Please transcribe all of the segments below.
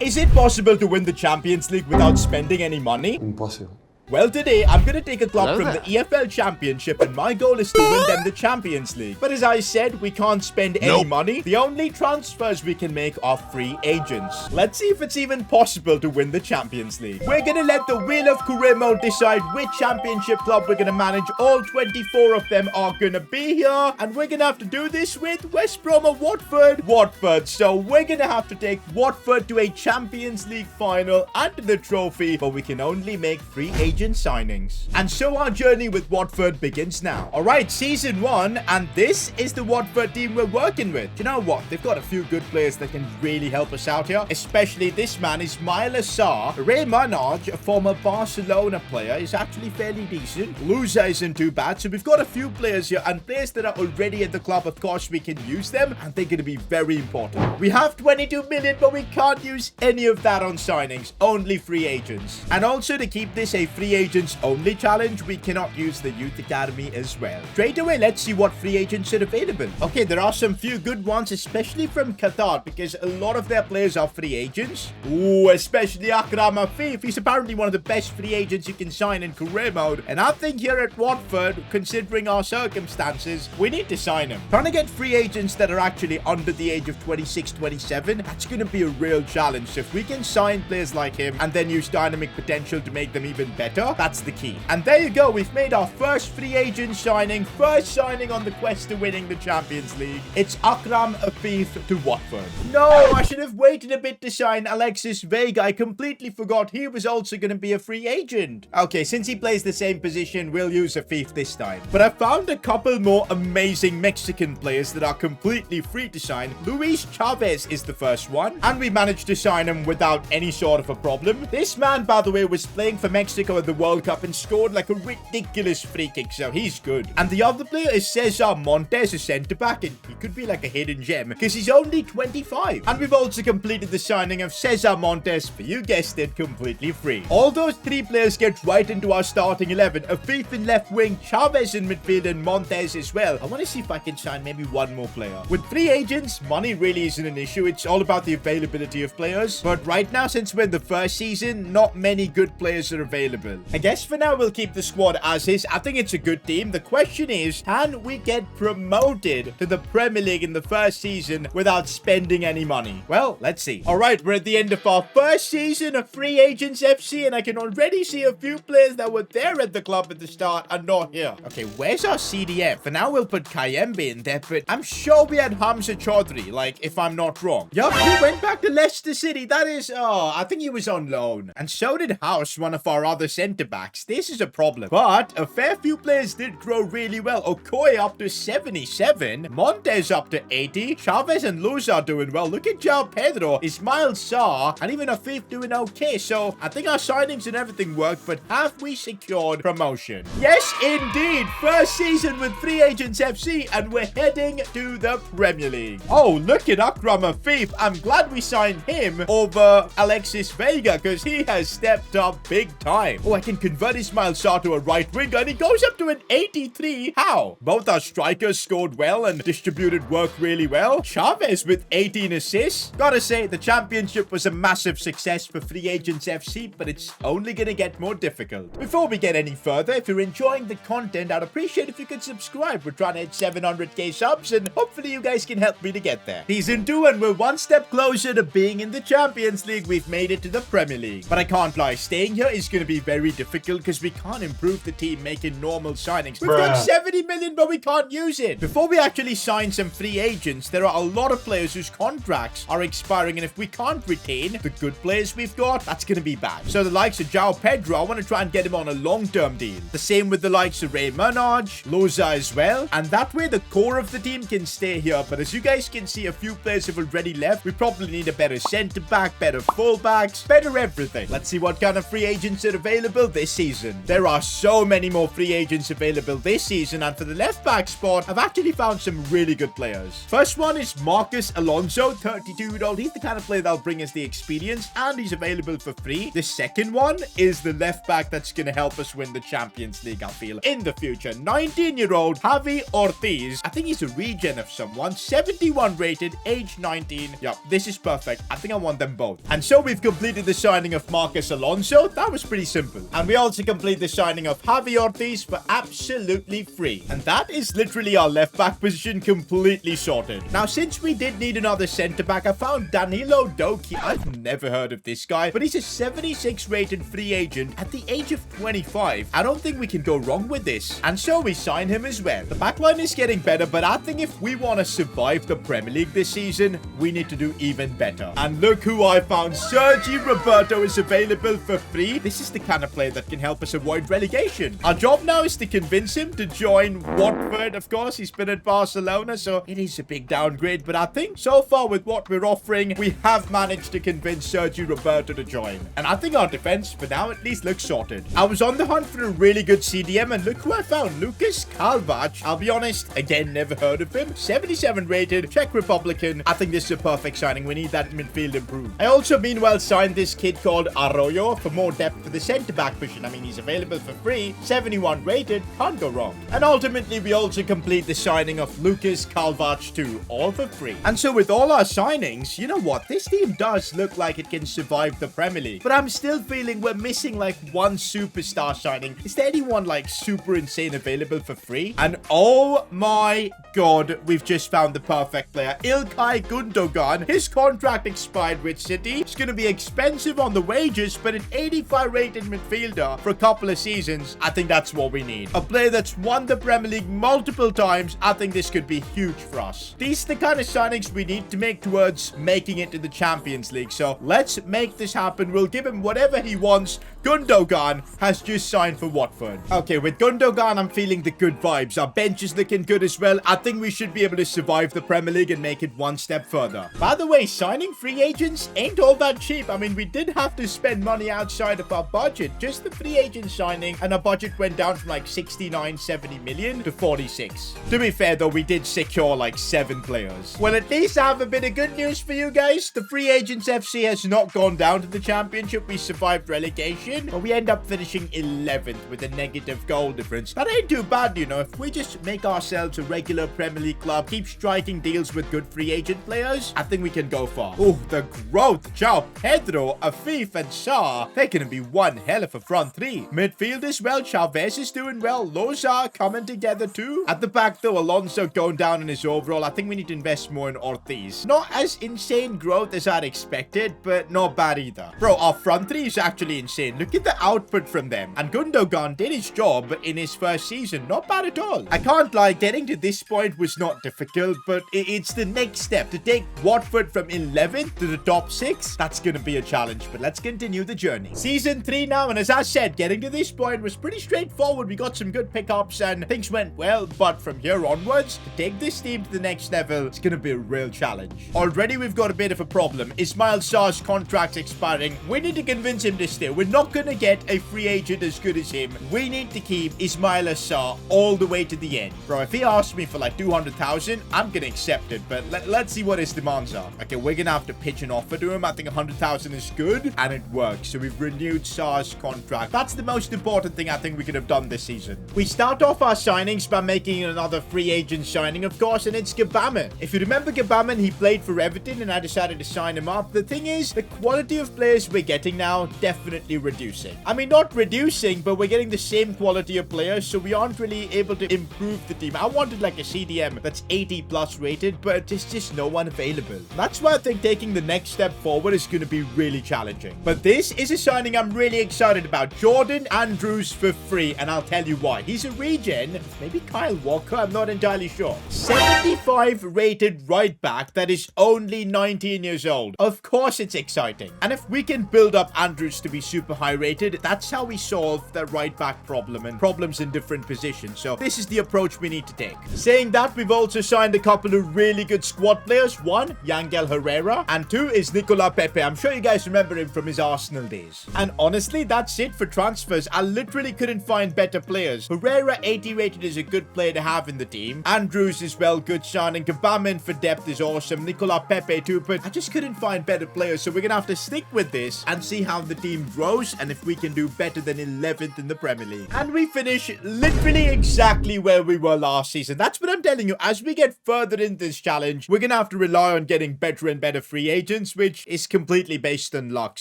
Is it possible to win the Champions League without spending any money? Impossible. Well, today, I'm going to take a club Hello from there. the EFL Championship, and my goal is to win them the Champions League. But as I said, we can't spend any money. The only transfers we can make are free agents. Let's see if it's even possible to win the Champions League. We're going to let the Wheel of Career Mode decide which championship club we're going to manage. All 24 of them are going to be here, and we're going to have to do this with West Brom or Watford. So we're going to have to take Watford to a Champions League final and to the trophy, but we can only make free agent signings. And so our journey with Watford begins now. Alright, season 1, and this is the Watford team we're working with. Do you know what? They've got a few good players that can really help us out here, especially this man, Ismail Assar. Ray Manaj, a former Barcelona player, is actually fairly decent. Louza isn't too bad, so we've got a few players here, and players that are already at the club. Of course, we can use them, and they're going to be very important. We have 22 million, but we can't use any of that on signings, only free agents. And also, to keep this a free agents only challenge, we cannot use the youth academy as well. Straight away, let's see what free agents are available. Okay, there are some few good ones, especially from Qatar, because a lot of their players are free agents. Ooh, especially Akram Afif. He's apparently one of the best free agents you can sign in career mode. And I think here at Watford, considering our circumstances, we need to sign him. Trying to get free agents that are actually under the age of 26, 27, that's going to be a real challenge. So if we can sign players like him and then use dynamic potential to make them even better, that's the key. And there you go. We've made our first free agent signing. First signing on the quest to winning the Champions League. It's Akram Afif to Watford. No, I should have waited a bit to sign Alexis Vega. I completely forgot he was also going to be a free agent. Okay, since he plays the same position, we'll use Afif this time. But I found a couple more amazing Mexican players that are completely free to sign. Luis Chavez is the first one, and we managed to sign him without any sort of a problem. This man, by the way, was playing for Mexico at the World Cup and scored like a ridiculous free kick, so he's good. And the other player is Cesar Montes, a centre-back, and he could be like a hidden gem because he's only 25. And we've also completed the signing of Cesar Montes for, you guessed it, completely free. All those three players get right into our starting 11. Afif in left wing, Chavez in midfield, and Montes as well. I want to see if I can sign maybe one more player. With free agents, money really isn't an issue. It's all about the availability of players. But right now, since we're in the first season, not many good players are available. I guess for now, we'll keep the squad as is. I think it's a good team. The question is, can we get promoted to the Premier League in the first season without spending any money? Well, let's see. All right, we're at the end of our first season of Free Agents FC, and I can already see a few players that were there at the club at the start are not here. Okay, where's our CDM? For now, we'll put Kayembe in there, but I'm sure we had Hamza Chaudhry, like, if I'm not wrong. Yup, he went back to Leicester City. That is, I think he was on loan. And so did House, one of our other centre-backs. This is a problem. But a fair few players did grow really well. Okoye up to 77. Montes up to 80. Chavez and Luz are doing well. Look at João Pedro, Ismail Sarr, and even Afif doing okay. So I think our signings and everything worked, but have we secured promotion? Yes, indeed. First season with Free Agents FC, and we're heading to the Premier League. Oh, look at Akram Afif. I'm glad we signed him over Alexis Vega because he has stepped up big time. Oh, I can convert Ismail Sarr to a right winger, and he goes up to an 83. How? Both our strikers scored well and distributed work really well. Chavez with 18 assists. Gotta say, the championship was a massive success for Free Agents FC, but it's only gonna get more difficult. Before we get any further, if you're enjoying the content, I'd appreciate if you could subscribe. We're trying to hit 700k subs, and hopefully you guys can help me to get there. Season 2, and we're one step closer to being in the Champions League. We've made it to the Premier League. But I can't lie, staying here is going to be very difficult because we can't improve the team making normal signings. We've got 70 million, but we can't use it. Before we actually sign some free agents, there are a lot of players whose contracts are expiring, and if we can't retain the good players we've got, that's going to be bad. So the likes of João Pedro, I want to try and get him on a long-term deal. The same with the likes of Ray Manaj, Loza as well, and that way the core of the team can stay here. But as you guys can see, a few players have already left. We probably need a better centre-back, better full-backs, better everything. Let's see what kind of free agents are available. available this season. There are so many more free agents available this season, and for the left back spot, I've actually found some really good players. First one is Marcos Alonso, 32-year-old. He's the kind of player that'll bring us the experience, and he's available for free. The second one is the left back that's going to help us win the Champions League, I feel, in the future. 19-year-old Javi Ortiz. I think he's a regen of someone. 71 rated, age 19. Yeah, this is perfect. I think I want them both. And so we've completed the signing of Marcos Alonso. That was pretty simple. And we also complete the signing of Javi Ortiz for absolutely free. And that is literally our left back position completely sorted. Now, since we did need another centre back, I found Danilo Doki. I've never heard of this guy, but he's a 76 rated free agent at the age of 25. I don't think we can go wrong with this. And so we sign him as well. The backline is getting better, but I think if we want to survive the Premier League this season, we need to do even better. And look who I found. Sergi Roberto is available for free. This is the kind of player that can help us avoid relegation. Our job now is to convince him to join Watford. Of course, he's been at Barcelona, so it is a big downgrade. But I think so far with what we're offering, we have managed to convince Sergi Roberto to join. And I think our defense, for now at least, looks sorted. I was on the hunt for a really good CDM, and look who I found. Lucas Kalvac. I'll be honest, again, never heard of him. 77 rated, Czech Republican. I think this is a perfect signing. We need that midfield improved. I also, meanwhile, signed this kid called Arroyo for more depth for the centre-back position. I mean, he's available for free. 71 rated. Can't go wrong. And ultimately, we also complete the signing of Lucas Kalvac too, all for free. And so with all our signings, you know what? This team does look like it can survive the Premier League. But I'm still feeling we're missing like one superstar signing. Is there anyone like super insane available for free? And oh my god, we've just found the perfect player. Ilkay Gundogan. His contract expired with City. It's going to be expensive on the wages, but an 85 rated midfielder for a couple of seasons, I think that's what we need. A player that's won the Premier League multiple times. I think this could be huge for us. These are the kind of signings we need to make towards making it to the Champions League. So let's make this happen. We'll give him whatever he wants. Gundogan has just signed for Watford. Okay, with Gundogan, I'm feeling the good vibes. Our bench is looking good as well. I think we should be able to survive the Premier League and make it one step further. By the way, signing free agents ain't all that cheap. I mean, we did have to spend money outside of our budget. Just the free agent signing, and our budget went down from like 69, 70 million to 46. To be fair though, we did secure like 7 players. Well, at least I have a bit of good news for you guys. The Free Agents FC has not gone down to the Championship. We survived relegation, but we end up finishing 11th with a negative goal difference. That ain't too bad, you know. If we just make ourselves a regular Premier League club, keep striking deals with good free agent players, I think we can go far. Oh, the growth. João Pedro, Afif, and Sarr. They're gonna be one hell of a front three. Midfield as well. Chavez is doing well. Lozar coming together too. At the back though, Alonso going down in his overall. I think we need to invest more in Ortiz. Not as insane growth as I'd expected, but not bad either. Bro, our front three is actually insane. Look at the output from them. And Gundogan did his job in his first season. Not bad at all. I can't lie, getting to this point was not difficult, but it's the next step. To take Watford from 11th to the top 6, that's gonna be a challenge, but let's continue the journey. Season 3 now, and as I said, getting to this point was pretty straightforward. We got some good pickups and things went well, but from here onwards, to take this team to the next level, it's gonna be a real challenge. Already we've got a bit of a problem. Ismail Sarr's contract's expiring. We need to convince him to stay. We're not gonna get a free agent as good as him. We need to keep Ismail Sarr all the way to the end. Bro, if he asks me for like 200,000, I'm gonna accept it, but let's see what his demands are. Okay, we're gonna have to pitch an offer to him. I think 100,000 is good, and it works. So we've renewed Sarr's contract. That's the most important thing I think we could have done this season. We start off our signings by making another free agent signing, of course, and it's Gbamin. If you remember Gbamin, he played for Everton, and I decided to sign him up. The thing is, the quality of players we're getting now definitely reducing. I mean, not reducing, but we're getting the same quality of players, so we aren't really able to improve the team. I wanted like a CDM that's 80 plus rated, but there's just no one available. That's why I think taking the next step forward is going to be really challenging. But this is a signing I'm really excited about. Jordan Andrews for free, and I'll tell you why. He's a regen. Maybe Kyle Walker, I'm not entirely sure. 75 rated right back that is only 19 years old. Of course it's exciting. And if we can build up Andrews to be super high rated, that's how we solve the right back problem and problems in different positions. So this is the approach we need to take. Saying that, we've also signed a couple of really good squad players. One, Yangel Herrera, and two is Nicola Pepe. I'm sure you guys remember him from his Arsenal days. And honestly, that that's it for transfers. I literally couldn't find better players. Herrera 80 rated is a good player to have in the team. Andrews as well, good signing. Gabamin for depth is awesome. Nicola Pepe too, but I just couldn't find better players, so we're gonna have to stick with this and see how the team grows and if we can do better than 11th in the Premier League. And we finish literally exactly where we were last season. That's what I'm telling you. As we get further in this challenge, we're gonna have to rely on getting better and better free agents, which is completely based on luck.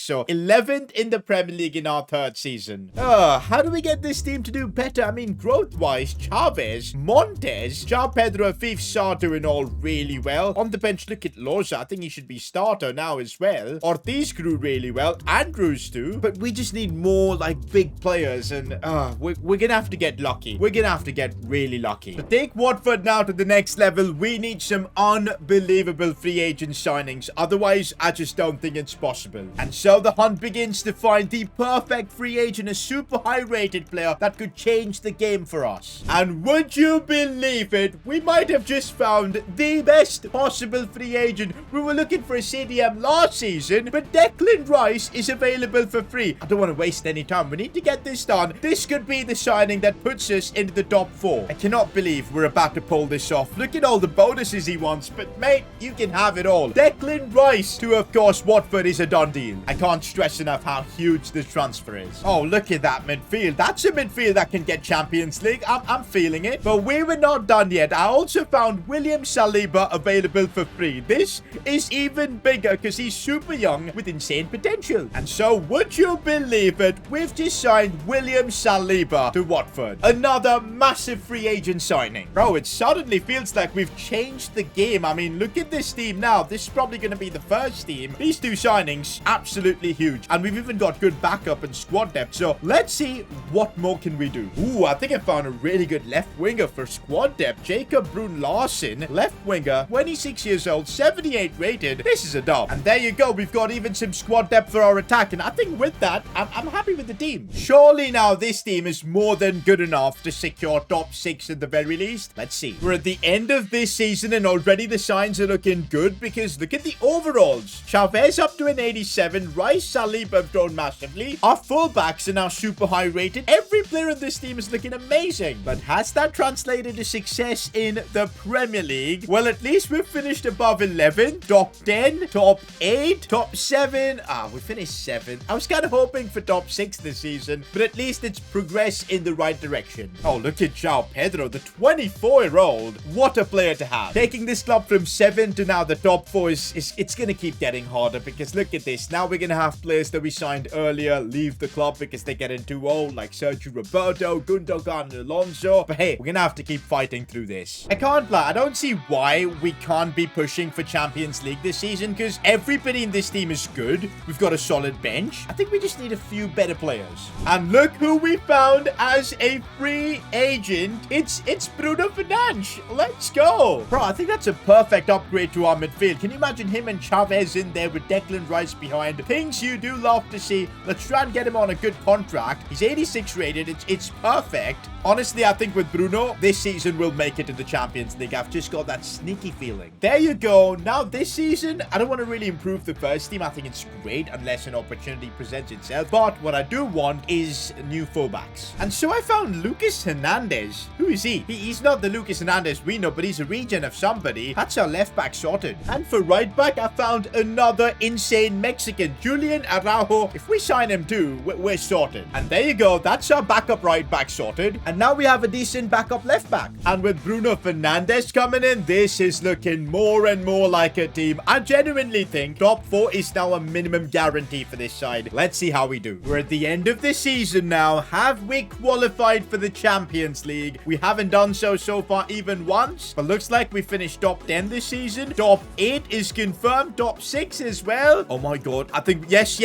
So 11th in the Premier League in our third season. How do we get this team to do better? I mean, growth-wise, Chavez, Montes, João Pedro, Fif Sa doing all really well. On the bench, look at Loza. I think he should be starter now as well. Ortiz grew really well. Andrews too. But we just need more, like, big players. And we're gonna have to get lucky. We're gonna have to get really lucky. To take Watford now to the next level, we need some unbelievable free agent signings. Otherwise, I just don't think it's possible. And so the hunt begins to find the perfect free agent, a super high-rated player that could change the game for us. And would you believe it? We might have just found the best possible free agent. We were looking for a CDM last season, but Declan Rice is available for free. I don't want to waste any time. We need to get this done. This could be the signing that puts us into the top 4. I cannot believe we're about to pull this off. Look at all the bonuses he wants, but mate, you can have it all. Declan Rice to, of course, Watford is a done deal. I can't stress enough how huge this transfer is. Oh, look at that midfield. That's a midfield that can get Champions League. I'm feeling it. But we were not done yet. I also found William Saliba available for free. This is even bigger because he's super young with insane potential. And so, would you believe it? We've just signed William Saliba to Watford. Another massive free agent signing. Bro, it suddenly feels like we've changed the game. I mean, look at this team now. This is probably going to be the first team. These two signings, absolutely huge. And we've even got good backup and squad depth. So, let's see what more can we do. Ooh, I think I found a really good left winger for squad depth. Jacob Brun Larsen, left winger, 26 years old, 78 rated. This is a dub. And there you go. We've got even some squad depth for our attack. And I think with that, I'm happy with the team. Surely now this team is more than good enough to secure top 6 at the very least. Let's see. We're at the end of this season and already the signs are looking good because look at the overalls. Chavez up to an 87. Rice, Saliba have grown massively. Our fullbacks are now super high rated. Every player in this team is looking amazing. But has that translated to success in the Premier League? Well, at least we've finished above 11, top 10, top 8, top 7. We finished 7th. I was kind of hoping for top 6 this season, but at least it's progressed in the right direction. Oh, look at João Pedro, the 24-year-old. What a player to have. Taking this club from 7 to now the top 4 it's going to keep getting harder because look at this. Now we're going to have players that we signed earlier leave the club because they're getting too old, like Sergio Roberto, Gundogan, and Alonso. But hey, we're going to have to keep fighting through this. I can't lie. I don't see why we can't be pushing for Champions League this season because everybody in this team is good. We've got a solid bench. I think we just need a few better players. And look who we found as a free agent. It's Bruno Fernandes. Let's go. Bro, I think that's a perfect upgrade to our midfield. Can you imagine him and Chavez in there with Declan Rice behind? Things you do love to see. Let's try and get him on a good contract. He's 86 rated. It's perfect. Honestly, I think with Bruno, this season we'll make it to the Champions League. I've just got that sneaky feeling. There you go. Now this season, I don't want to really improve the first team. I think it's great unless an opportunity presents itself. But what I do want is new fullbacks. And so I found Lucas Hernandez. Who is he? He's not the Lucas Hernandez we know, but he's a regen of somebody. That's our left back sorted. And for right back, I found another insane Mexican, Julian Araujo. If we sign him too, we're sorted. And there you go. That's our backup right back sorted. And now we have a decent backup left back. And with Bruno Fernandes coming in, this is looking more and more like a team. I genuinely think top 4 is now a minimum guarantee for this side. Let's see how we do. We're at the end of the season now. Have we qualified for the Champions League? We haven't done so far even once. But looks like we finished top 10 this season. Top 8 is confirmed. Top 6 as well. Oh my god. I think yes.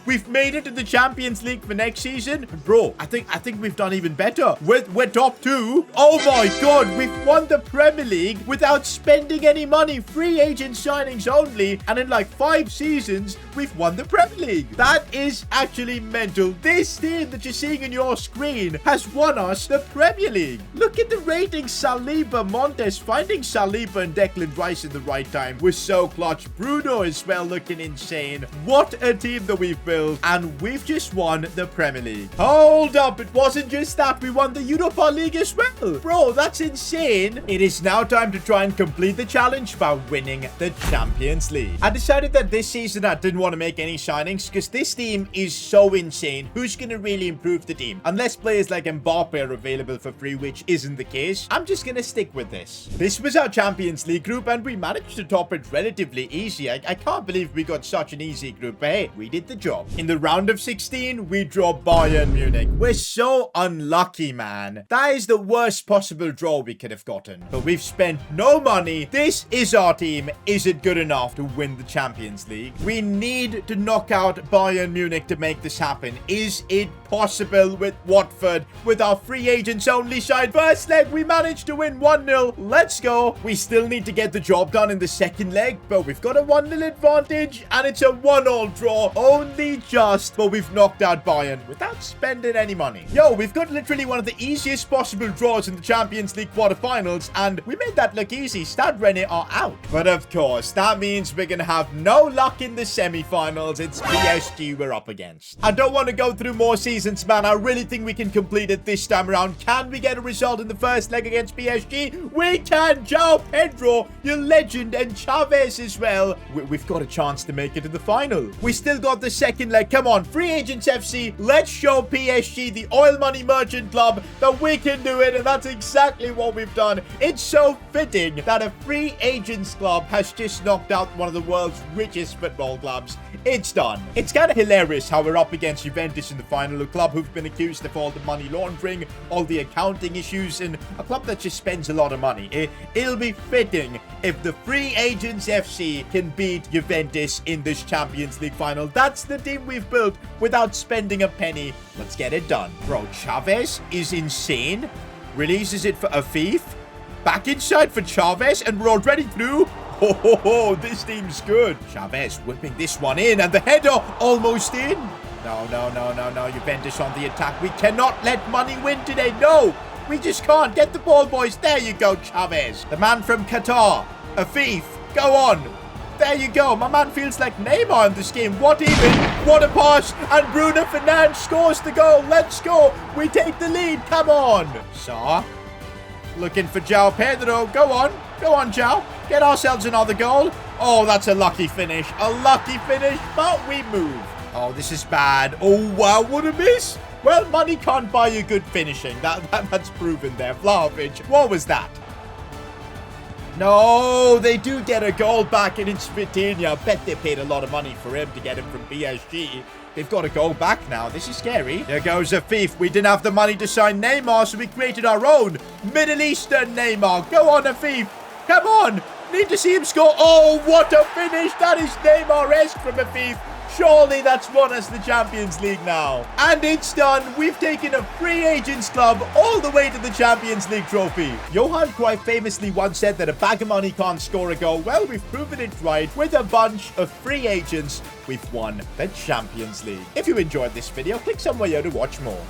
We've made it to the Champions League for next season. Bro, I think we've done even better. We're top 2. Oh my god. We've won the Premier League without spending any money. Free agent signings only. And in like 5 seasons, we've won the Premier League. That is actually mental. This team that you're seeing on your screen has won us the Premier League. Look at the ratings. Saliba, Montes. Finding Saliba and Declan Rice in the right time was so clutch. Bruno as well looking insane. What a team that we've built. And we we've just won the Premier League. Hold up, it wasn't just that. We won the Europa League as well. Bro, that's insane. It is now time to try and complete the challenge by winning the Champions League. I decided that this season I didn't want to make any signings because this team is so insane. Who's going to really improve the team? Unless players like Mbappe are available for free, which isn't the case, I'm just going to stick with this. This was our Champions League group and we managed to top it relatively easy. I can't believe we got such an easy group, but hey, we did the job. In the round of 16, we draw Bayern Munich. We're so unlucky, man. That is the worst possible draw we could have gotten. But we've spent no money. This is our team. Is it good enough to win the Champions League? We need to knock out Bayern Munich to make this happen. Is it possible with Watford, with our free agents only side? First leg, we managed to win 1-0. Let's go. We still need to get the job done in the second leg, but we've got a 1-0 advantage and it's a 1-1 draw. Only just, but we've knocked out Bayern without spending any money. Yo, we've got literally one of the easiest possible draws in the Champions League quarterfinals, and we made that look easy. Stade Rennais are out. But of course, that means we're gonna have no luck in the semi-finals. It's PSG we're up against. I don't want to go through more seasons, man. I really think we can complete it this time around. Can we get a result in the first leg against PSG? We can. João Pedro, your legend, and Chavez as well. We've got a chance to make it to the final. We still got the second leg. Come on, Free Agents FC. Let's show PSG, the oil money merchant club, that we can do it, and that's exactly what we've done. It's so fitting that a free agents club has just knocked out one of the world's richest football clubs. It's done. It's kind of hilarious how we're up against Juventus in the final, a club who've been accused of all the money laundering, all the accounting issues, and a club that just spends a lot of money. It'll be fitting if the Free Agents FC can beat Juventus in this Champions League final. That's the team we've built without spending a penny. Let's get it done. Bro, Chavez is insane. Releases it for Afif. Back inside for Chavez, and we're already through. Oh, this team's good. Chavez whipping this one in, and the header almost in. No. Juventus on the attack. We cannot let money win today. No, we just can't. Get the ball, boys. There you go, Chavez. The man from Qatar. Afif, go on. There you go. My man feels like Neymar in this game. What even? What a pass. And Bruno Fernandes scores the goal. Let's go. We take the lead. Come on. Saar. Looking for João Pedro. Go on. Go on, João. Get ourselves another goal. Oh, that's a lucky finish. A lucky finish, but we move. Oh, this is bad. Oh, wow. What a miss. Well, money can't buy you good finishing. That's proven there. Vlahovic. What was that? No, they do get a goal back, and it's Vitinha. I bet they paid a lot of money for him to get him from PSG. They've got a goal back now. This is scary. There goes Afif. We didn't have the money to sign Neymar, so we created our own Middle Eastern Neymar. Go on, Afif. Come on. Need to see him score. Oh, what a finish. That is Neymar-esque from Afif. Surely that's won us the Champions League now. And it's done. We've taken a free agents club all the way to the Champions League trophy. Johan Cruyff famously once said that a bag of money can't score a goal. Well, we've proven it right. With a bunch of free agents, we've won the Champions League. If you enjoyed this video, click somewhere here to watch more.